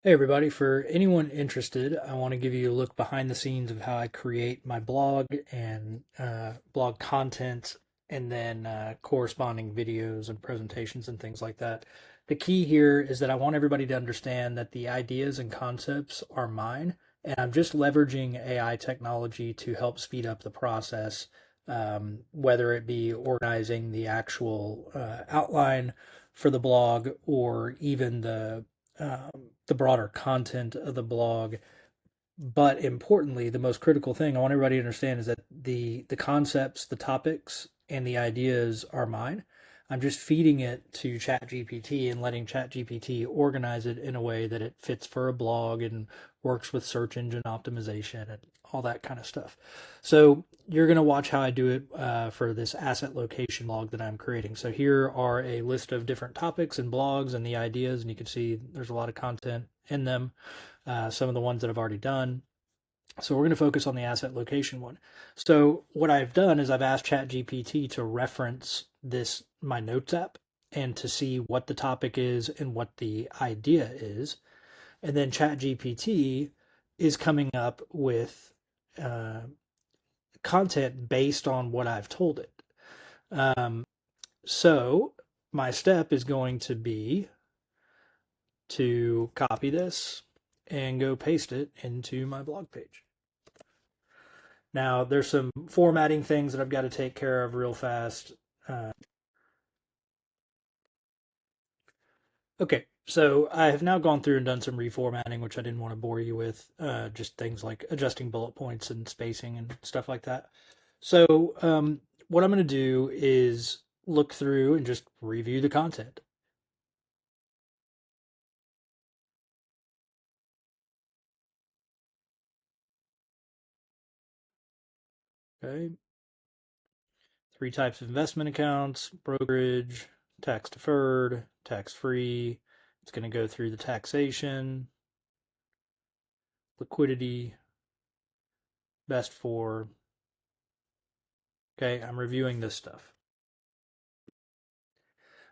Hey everybody, for anyone interested, I want to give you a look behind the scenes of how I create my blog and blog content and then corresponding videos and presentations and things like that. The key here is that I want everybody to understand that the ideas and concepts are mine, and I'm just leveraging AI technology to help speed up the process, whether it be organizing the actual outline for the blog or even the broader content of the blog. But importantly, the most critical thing I want everybody to understand is that the concepts, the topics, and the ideas are mine. I'm just feeding it to ChatGPT and letting ChatGPT organize it in a way that it fits for a blog and works with search engine optimization and all that kind of stuff. So you're going to watch how I do it for this asset location log that I'm creating. So here are a list of different topics and blogs and the ideas, and you can see there's a lot of content in them. Some of the ones that I've already done. So we're going to focus on the asset location one. So what I've done is I've asked ChatGPT to reference this my notes app and to see what the topic is and what the idea is, and then ChatGPT is coming up with uh, content based on what I've told it. Um, so my step is going to be to copy this and go paste it into my blog page. Now, there's some formatting things that I've got to take care of real fast. Uh, okay, so I have now gone through and done some reformatting, which I didn't want to bore you with, just things like adjusting bullet points and spacing and stuff like that. So, what I'm going to do is look through and just review the content. Okay, three types of investment accounts: brokerage, tax deferred, tax free. It's going to go through the taxation, liquidity, best for. Okay, I'm reviewing this stuff.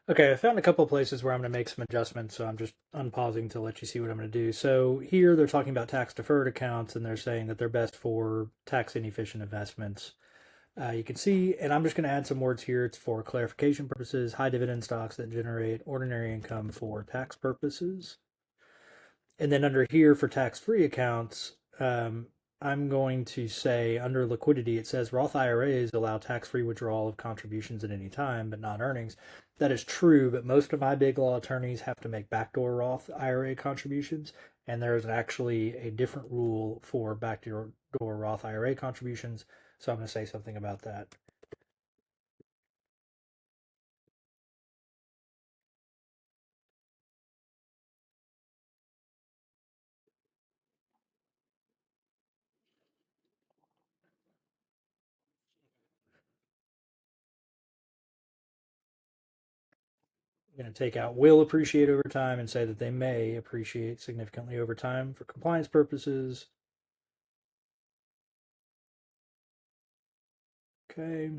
Okay, I found a couple of places where I'm going to make some adjustments, so I'm just unpausing to let you see what I'm going to do. So here they're talking about tax deferred accounts, and they're saying that they're best for tax inefficient investments. You can see, and I'm just going to add some words here. It's for clarification purposes: high dividend stocks that generate ordinary income for tax purposes. And then under here for tax-free accounts, I'm going to say under liquidity, it says Roth IRAs allow tax-free withdrawal of contributions at any time, but not earnings. That is true, but most of my big law attorneys have to make backdoor Roth IRA contributions, and there is actually a different rule for backdoor Roth IRA contributions. So I'm going to say something about that. I'm going to take out will appreciate over time and say that they may appreciate significantly over time for compliance purposes. Okay.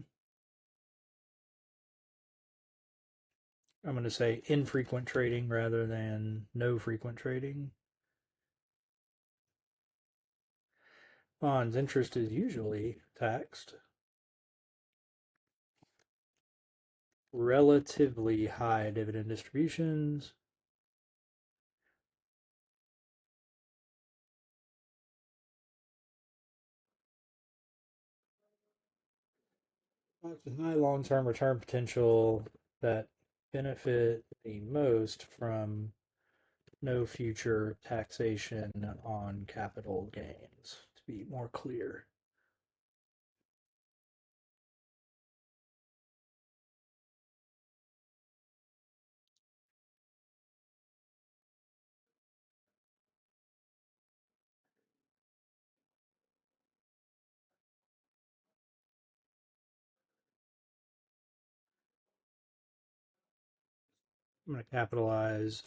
I'm going to say infrequent trading rather than no frequent trading. Bonds interest is usually taxed. Relatively high dividend distributions. High long term return potential that benefit the most from no future taxation on capital gains, to be more clear. I'm going to capitalize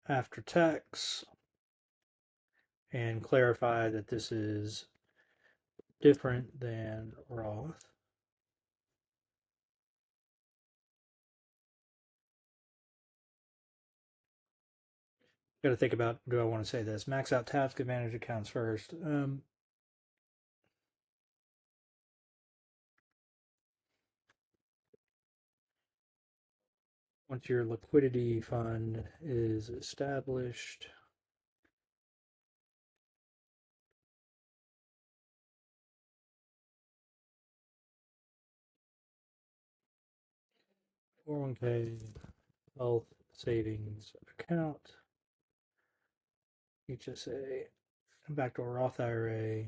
after tax and clarify that this is different than Roth. Got to think about, do I want to say this? Max out task advantage accounts first. Once your liquidity fund is established, 401k, health savings account, HSA, back to a Roth IRA,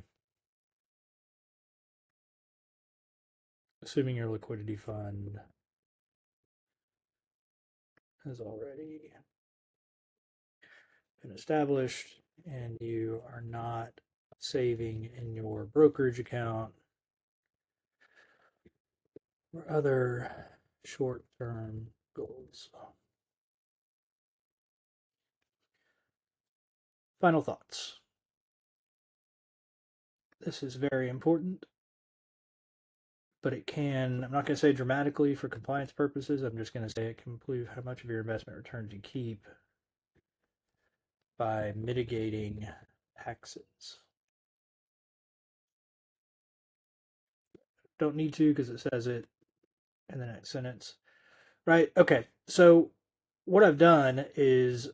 assuming your liquidity fund has already been established and you are not saving in your brokerage account or other short term goals. Final thoughts. This is very important, but it can, I'm not going to say dramatically for compliance purposes. I'm just going to say it can improve how much of your investment returns you keep by mitigating taxes. Don't need to because it says it in the next sentence. Right. Okay. So what I've done is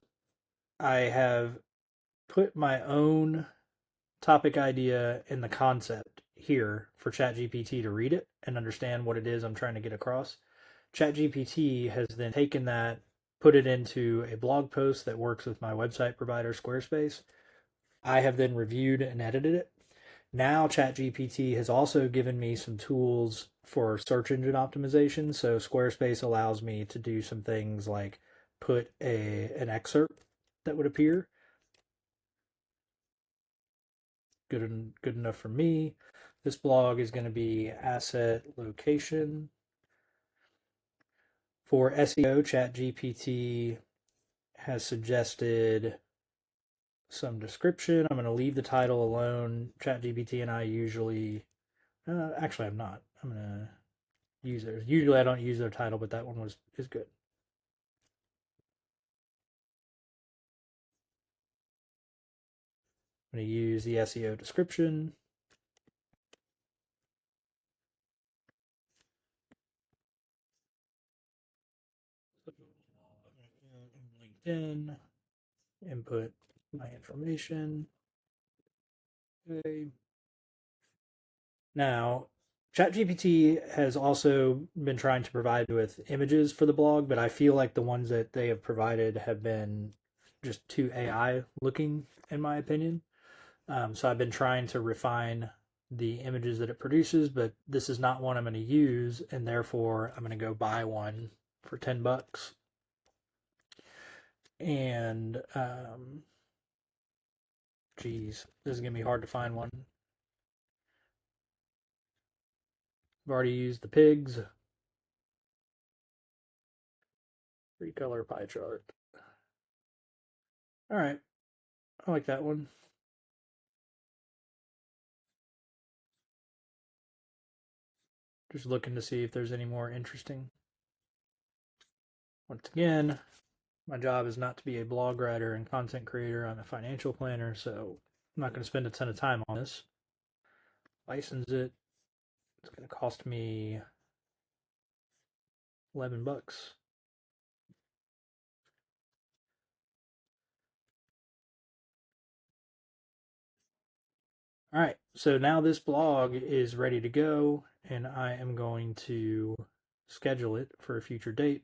I have put my own topic idea in the concept here for ChatGPT to read it and understand what it is I'm trying to get across. ChatGPT has then taken that, put it into a blog post that works with my website provider, Squarespace. I have then reviewed and edited it. Now, ChatGPT has also given me some tools for search engine optimization. So, Squarespace allows me to do some things like put an excerpt that would appear. Good enough for me. This blog is going to be asset location. For SEO, ChatGPT has suggested some description. I'm going to leave the title alone. ChatGPT and I usually, actually, I'm not. I'm going to use theirs. Usually, I don't use their title, but that one is good. I'm going to use the SEO description. LinkedIn, input my information. Okay. Now, ChatGPT has also been trying to provide with images for the blog, but I feel like the ones that they have provided have been just too AI looking, in my opinion. So I've been trying to refine the images that it produces, but this is not one I'm going to use, and therefore I'm going to go buy one for $10. And geez, this is going to be hard to find one. I've already used the pigs. Three color pie chart. All right, I like that one. Just looking to see if there's any more interesting. Once again, my job is not to be a blog writer and content creator. I'm a financial planner, so I'm not going to spend a ton of time on this. License it. It's going to cost me $11. All right, so now this blog is ready to go, and I am going to schedule it for a future date,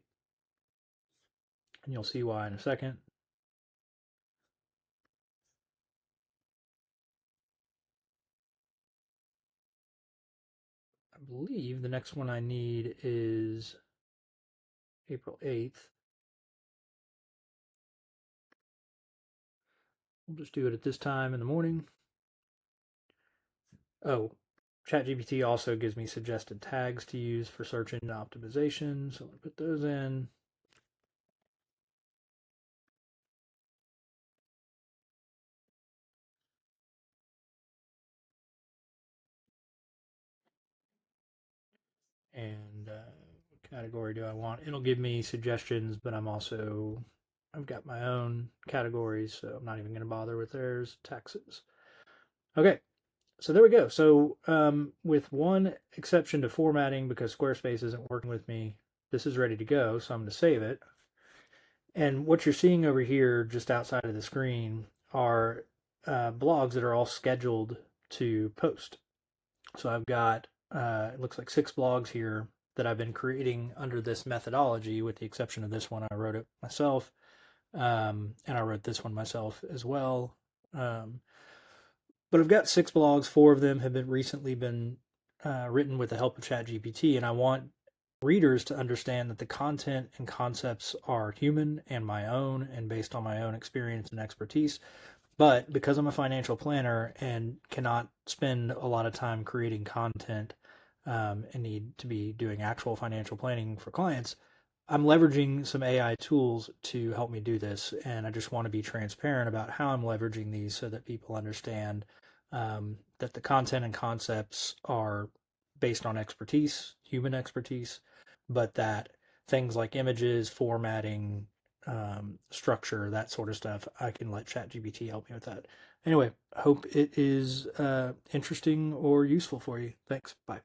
and you'll see why in a second. I believe the next one I need is April 8th. We'll just do it at this time in the morning. Oh, ChatGPT also gives me suggested tags to use for search engine optimization, so I'm going to put those in. And what category do I want? It'll give me suggestions, but I'm also I've got my own categories, so I'm not even going to bother with theirs. Taxes. Okay, so there we go. So with one exception to formatting, because Squarespace isn't working with me, this is ready to go. So I'm going to save it. And what you're seeing over here, just outside of the screen, are blogs that are all scheduled to post. So I've got, it looks like 6 blogs here that I've been creating under this methodology, with the exception of this one. I wrote it myself, and I wrote this one myself as well. But I've got 6 blogs. 4 of them have been recently been written with the help of ChatGPT, and I want readers to understand that the content and concepts are human and my own, and based on my own experience and expertise. But because I'm a financial planner and cannot spend a lot of time creating content, and need to be doing actual financial planning for clients, I'm leveraging some AI tools to help me do this. And I just want to be transparent about how I'm leveraging these so that people understand that the content and concepts are based on expertise, human expertise, but that things like images, formatting, structure, that sort of stuff, I can let ChatGPT help me with that. Anyway, hope it is interesting or useful for you. Thanks. Bye.